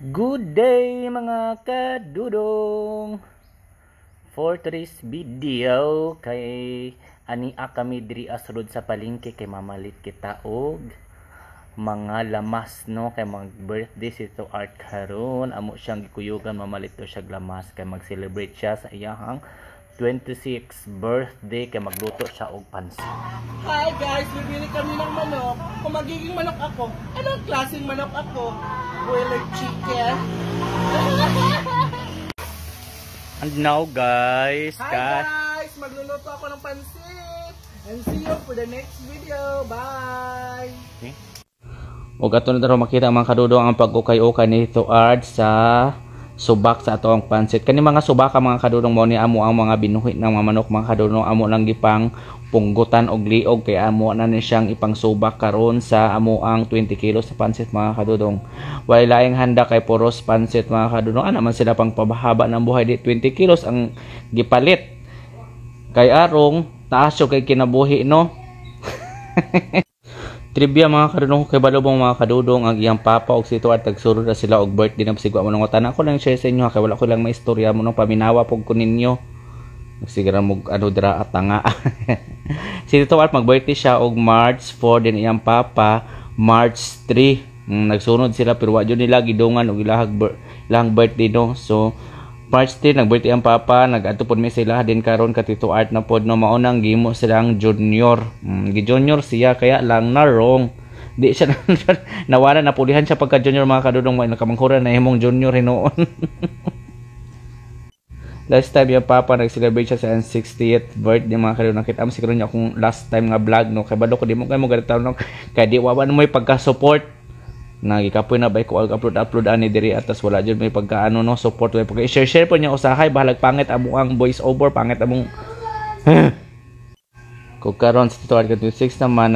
Good day mga kadudong. For today's video kay ania kami diri asrod sa palengke kay mamalit kita og mga lamas no kay mag birthday si to Art karon amo siyang gikuyugan mamalit to siya lamas kay mag-celebrate siya sa iyang 26th birthday kay magluto siya og pansit. Hi guys, bibili kami ng manok. Kung magiging manok ako, anong klaseng manok ako? Boiler chicken? And now guys, Hi guys, magluluto ako ng pansit. And see you for the next video. Bye! okay. Og ato na makita mga kadudong ang pag-ukay-ukay nito Art sa subak sa ato ang pansit. Kani mga subaka mga kadudong mo ni amo ang mga binuhi ng mga manok mga kadudong amo lang gipang punggutan og liog kay amo na ni siyang ipang subak karon sa amo ang 20 kilos sa pansit mga kadudong. Walay laing handa kay puros pansit mga kadudong. Ana man sila pang pabahaba ng buhay di 20 kilos ang gipalit. Kay arong taas yo kay kinabuhi no. Trivia mga kadudong kay balubong mga kadudong ang iyang papa og si Tuart tagsurod na sila og birthday na sigwa mo nang utana ko lang share sa inyo kay wala ko lang maistorya mo no paminawa pug ko ninyo sigara mo ano dira atanga. Si Tuart mag-birthday siya og March 4 din iyang papa March 3 nagsunod sila pero wa jud nila gidungan og ilahang birthday no. So March 10 nag-birthday ang papa, nag-adto pod mi sila din karon ka Tito Art na pod no maunang gimo silang junior. Gi-junior siya kaya lang na wrong. Di siya nawala na pulihan siya pagka junior mga kadudong may nakamangkuran na himong junior hinoon. Last time yung papa nag-celebrate siya sa 60th birthday mga kadudong nakita mo siguro niya akong last time nga vlog no kay balo ko di mo kay mo gadtaw no kay di wa mo pagka-support. Nagikapoy na ba ko upload ani diri atas wala jud may pagkaano no support way pag share po niya usahay bahalag pangit amo ang voice over pangit among ko karon sa Tito Art 26 naman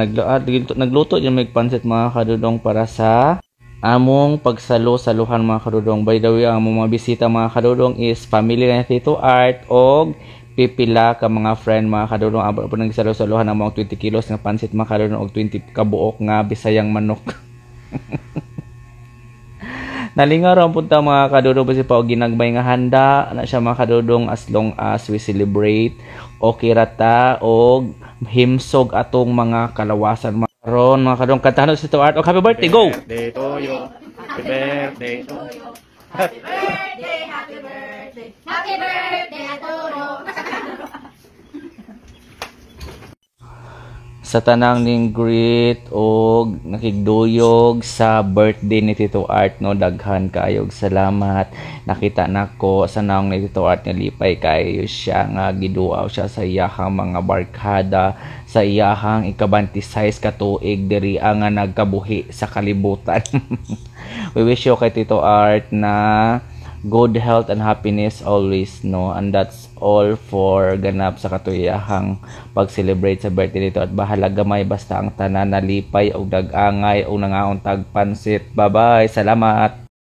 nagluto yung may pansit mga kadudong para sa among pagsalo-saluhan mga kadudong. By the way ang mga bisita mga kadudong is family ni Tito Art og pipila ka mga friend mga kadudong abo po nang salo-saluhan ang mga 20 kilos nga pansit mga kadudong og 20 kabuok nga bisayang manok. Nalingaw ra punta mga kadudong basi pa og ginagbay nga handa na siya mga kadudong as long as we celebrate okay rata og himsog atong mga kalawasan maron mga kadudong kantahan sa Tito Art og happy birthday go birthday to you happy birthday to you happy birthday happy birthday Arturo. Sa tanang ning greet og nakigduyog sa birthday ni Tito Art no daghan kayog salamat nakita nako sa naong ni Tito Art nga lipay kayo siya nga giduaw siya sa iyahang mga barkada sa iyahang ika-26 ka tuig diri nga nagkabuhi sa kalibutan. We wish you kay Tito Art na good health and happiness always no and that's all for ganap sa katuyahang pag-celebrate sa birthday nito at bahala gamay basta ang tanan nalipay og dag-angay og nangaon tag pansit. Bye bye, salamat.